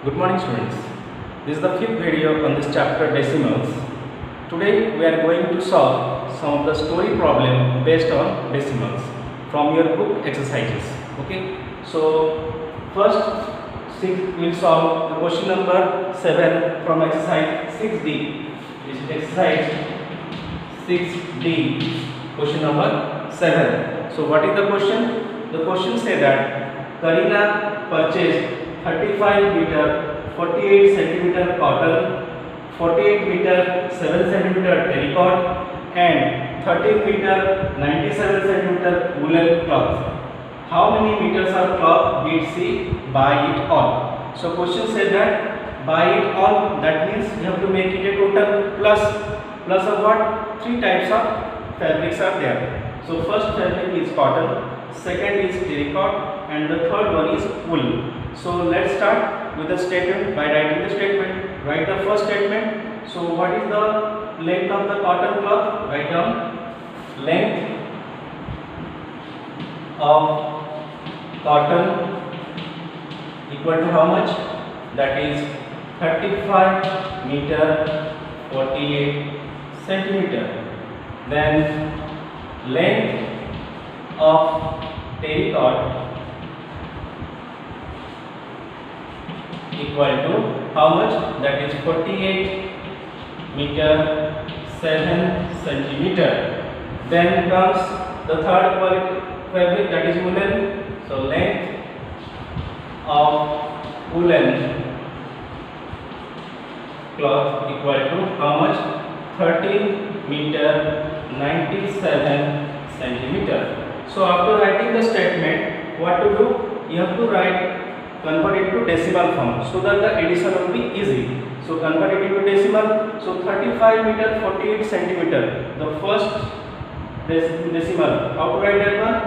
Good morning students. This is the fifth video on this chapter decimals. Today we are going to solve some of the story problem based on decimals from your book exercises. Okay. So first we'll solve the question number 7 from exercise 6D. This is exercise 6D, question number 7. So what is the question? The question says that Karina purchased 35 meter 48 centimeter cotton, 48 meter 7 centimeter terracotta and 13 meter 97 centimeter woolen cloth. How many meters of cloth did she buy it all? So question says that buy it all, that means you have to make it a total plus of what? Three types of fabrics are there. So first fabric is cotton, second is terracotta and the third one is wool. So let's start with the statement by writing the statement. Write the first statement. So what is the length of the cotton cloth? Write down length of cotton equal to how much? That is 35 meter 48 centimeter. Then length of terracotta equal to how much? That is 48 meter 7 centimeter. Then comes the third fabric, that is woolen. So length of woolen cloth equal to how much? 13 meter 97 centimeter. So after writing the statement, what to do? You have to convert it to decimal form so that the addition will be easy. So convert it into decimal. So 35 meter 48 centimeter. The first decimal. How to write that one?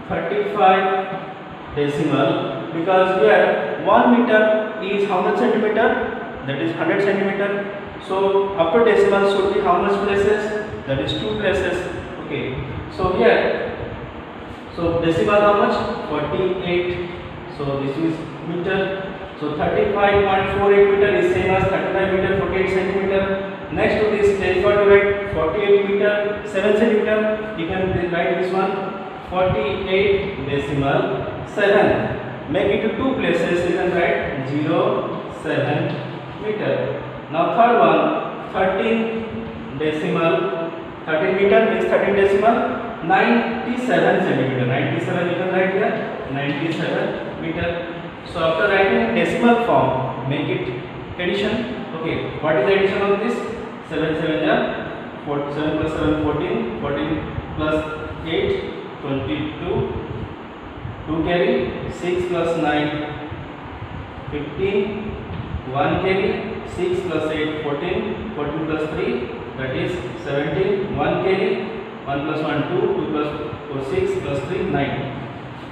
35 decimal, because here 1 meter is how much centimeter? That is 100 centimeter. So after decimal should be how much places? That is 2 places. Okay. So here, so decimal how much? 48. So this is meter. So 35.48 meter is same as 35 meter 48 centimeter. Next to this, terracotta, write 48 meter 7 centimeter. You can write this one 48 decimal 7. Make it to 2 places. You can write 0.7 meter. Now third one, 13 decimal 13 meter means 13 decimal 97 centimeter. 97 you can write here 97 meter. So after writing decimal form, make it addition. Okay, what is the addition of this? 7 7 plus 7 14, 14 plus 8 22, 2 carry, 6 plus 9 15, 1 carry, 6 plus 8 14, 14 plus 3 that is 17, 1 carry, 1 plus 1 2, 2 plus 4 6 plus 3 9.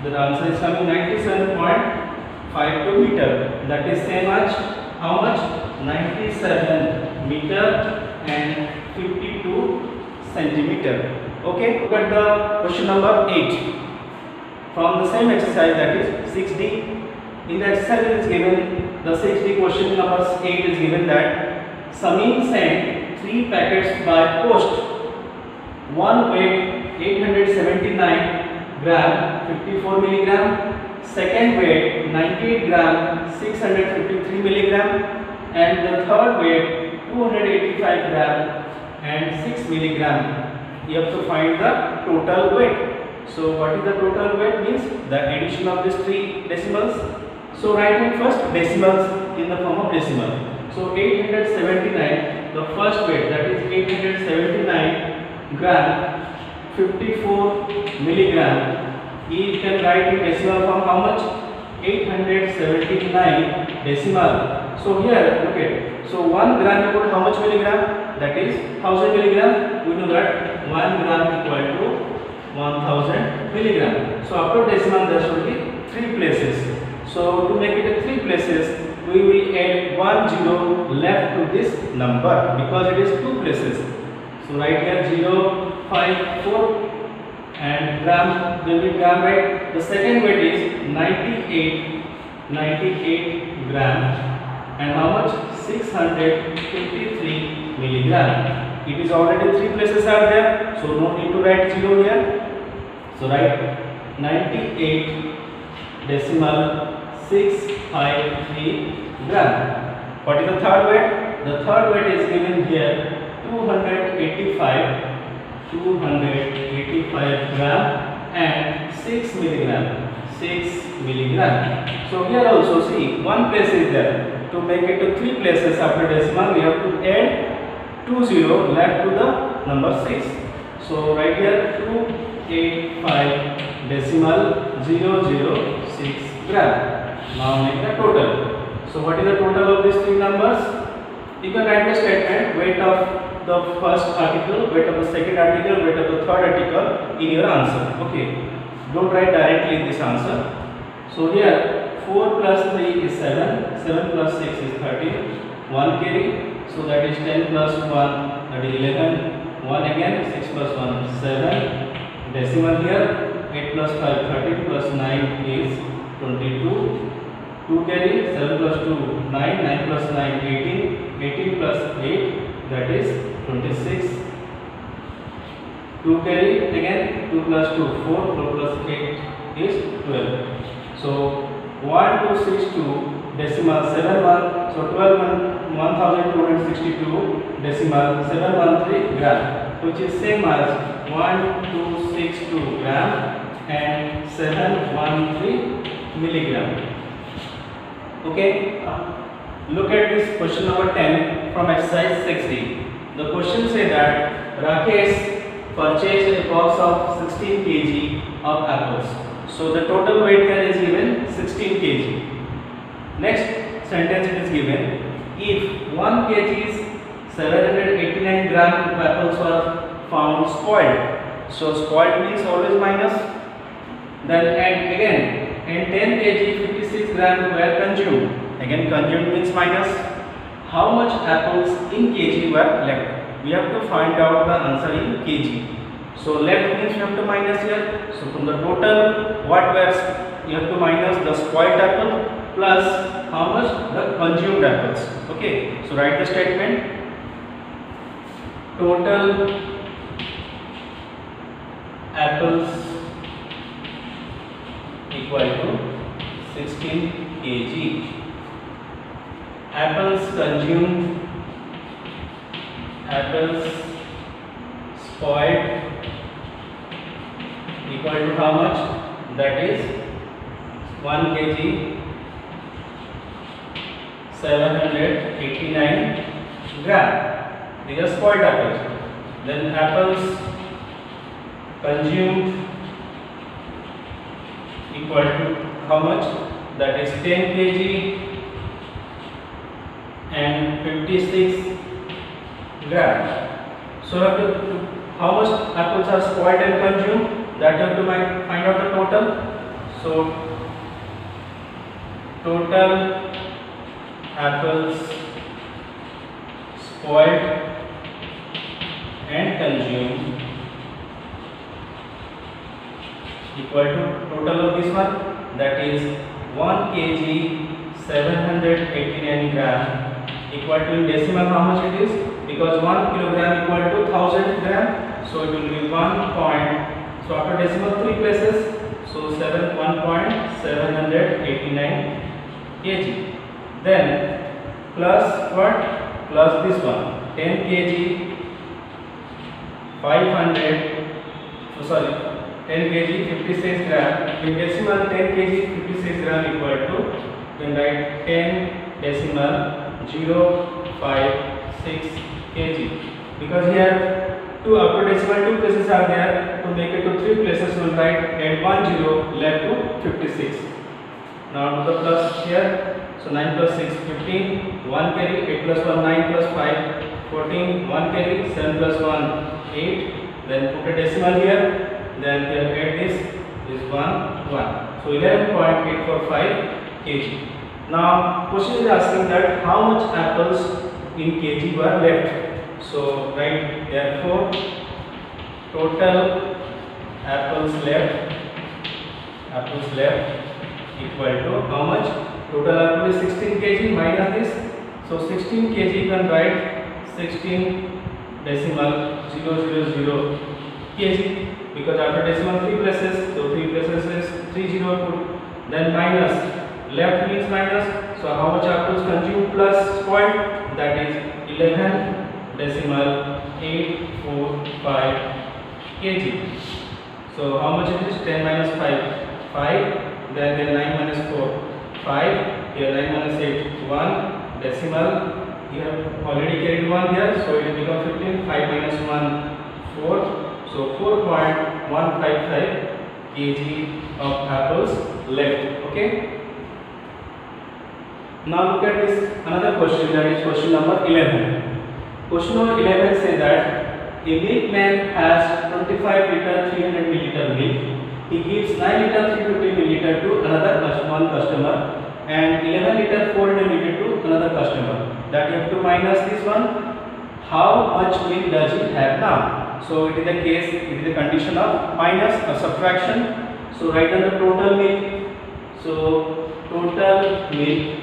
The answer is coming 97.52 meter. That is same as how much? 97 meter and 52 centimeter. Okay, look at the question number 8 from the same exercise, that is 6D. In the exercise it is given, the 6D question number 8 is given that Samin sent 3 packets by post. One weighed 879 gram 54 milligram, second weighed 98 gram 653 milligram and the third weighed 285 gram and 6 milligram. You have to find the total weight. So what is the total weight? Means the addition of these 3 decimals. So write first decimals in the form of decimal. So 879, the first weight, that is 879 gram 54 milligram. You can write in decimal form how much? 879 decimal. So here look at, so 1 gram equal to how much milligram? That is 1000 milligram. We know that 1 gram equal to 1000 milligram. So after decimal there should be 3 places. So to make it 3 places, we will add 1 0 left to this number because it is 2 places. So write here 0.54 and gram will be gram, right? The second weight is 98 gram and how much? 653 milligram. It is already 3 places are there, so no need to write 0 here. So write 98.653 gram. What is the third weight? The third weight is given here 285 gram and 6 milligram. 6 milligram. So here also see one place is there. To make it to 3 places after decimal, we have to add 20 left to the number 6. So right here 285.006 gram. Now make the total. So what is the total of these 3 numbers? You can write the statement: weight of the first article, weight of the second article, weight of the third article in your answer. Okay, don't write directly this answer. So here 4 plus 3 is 7, 7 plus 6 is 13, 1 carry, so that is 10 plus 1, that is 11, 1 again, 6 plus 1, 7, decimal here, 8 plus 5, 13 plus 9 is 22, 2 carry, 7 plus 2, 9, 9 plus 9, 18, 18 plus 8, that is 26, 2 carry again, 2 plus 2, 4, 4 plus 8 is 12. So 1262 decimal 71, so 12,262 decimal 713 gram, which is same as 1262 gram and 713 milligram. Okay, look at this question number 10 from exercise 60. The question say that Rakesh purchased a box of 16 kg of apples. So the total weight here is given 16 kg. Next sentence it is given: if 1 kg is 789 gram of apples were found spoiled. So spoiled means always minus. Then and again, and 10 kg 56 gram were consumed. Again consumed means minus. How much apples in kg were left? We have to find out the answer in kg. So left means you have to minus here. So from the total, what were you have to minus the spoiled apple plus how much the consumed apples. Okay. So write the statement: total apples equal to 16 kg. Apples consumed, apples spoiled equal to how much? That is 1 kg 789 gram. These are spoiled apples. Then apples consumed equal to how much? That is 10 kg and 56 gram. So how much apples are spoiled and consumed? That you have to find out the total. So total apples spoiled and consumed equal to total of this one, that is 1 kg 789 gram equal to in decimal how much it is, because 1 kilogram equal to 1000 gram, so it will be 1 point. So after decimal 3 places, so 1.789 kg. Then plus what? Plus this one 10 kg 500. So sorry, 10 kg 56 gram. In decimal 10 kg 56 gram equal to, then write 10 decimal 056 kg, because here after decimal 2 places are there. To make it to 3 places, we will write add 1 0 left to 56. Now to the plus here. So 9 plus 6 15, 1 carry, 8 plus 1 9 plus 5 14, 1 carry, 7 plus 1 8. Then put a decimal here. Then here add this is 1 1. So 11.845 kg. Now question is asking that how much apples in kg were left. So write therefore total apples left equal to how much? total output is 16 kg minus this. So 16 kg you can write 16 decimal 000 kg, because after decimal 3 places, so 3 places is 30 output. Then minus, left means minus, so how much output is consumed plus spoiled, that is 11 decimal 845 kg. So how much it is? 10 minus 5, 5, then 9 minus 4, 5, here 9 minus 8, 1 decimal, you have already carried 1 here, so it will become 15, 5 minus 1, 4, so 4.155 kg of apples left. Okay. Now look at this another question, that is question number 11. Question number 11 says that a milkman has 25 liter 300 milliliter milk. He gives 9 liter 350 milliliter to one customer and 11 liter 400 milliliter to another customer. That you have to minus this one. How much milk does he have now? So it is a case, it is a condition of minus or subtraction. So write down the total milk. So total milk,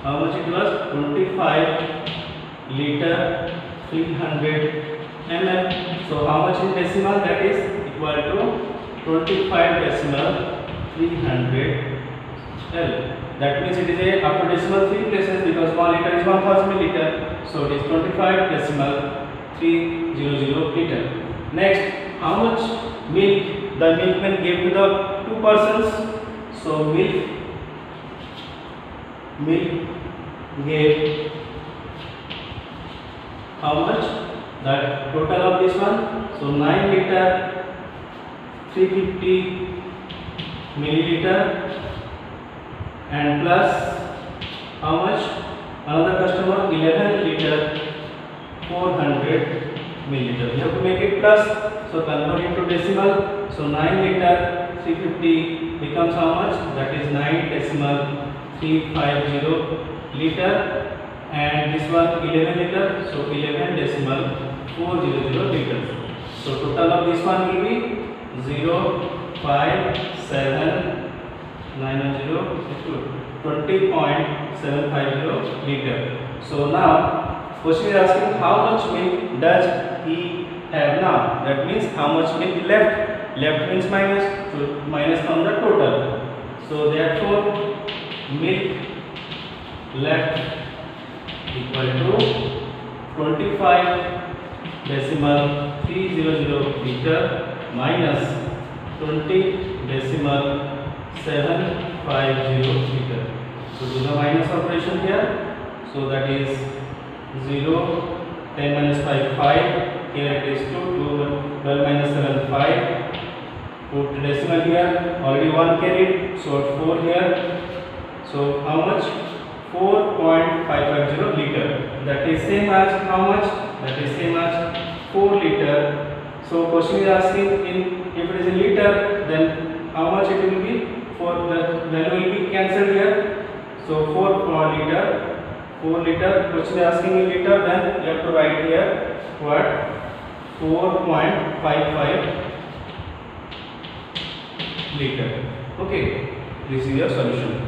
how much it was? 25 liter 300 ml. So how much in decimal? That is equal to 25 decimal 300 L. That means it is a after decimal 3 places, because 1 liter is 1000 milliliter. So it is 25 decimal 300 liter. Next, how much milk the milkman gave to the two persons? So milk gave how much? The total of this one. So 9 liter 350 milliliter and plus how much? Another customer 11 liter 400 milliliter. You have to make it plus, so convert into decimal. So 9 liter 350 becomes how much? That is 9 decimal 350 liter, and this one 11 liter, so 11 decimal 400 liters. So total of this one will be 20.750 liter. So now question is asking how much milk does he have now. That means how much milk left. Left means minus, so minus from the total. So therefore milk left equal to 25 decimal 300 liter minus 20 decimal 750 liter. So do the minus operation here. So that is 0, 10 minus 5, 5. Here it is 2, 12 minus 7, 5. Put decimal here. Already 1 carried. So 4 here. So how much? 4.550 liter. That is same as how much? That is same as 4 liter. So question is asking if it is in liter, then how much it will be? For the value will be cancelled here. So 4 liter. 4 liter. Question is asking in liter, then you have to write here what? 4.55 liter. Okay. This is your solution.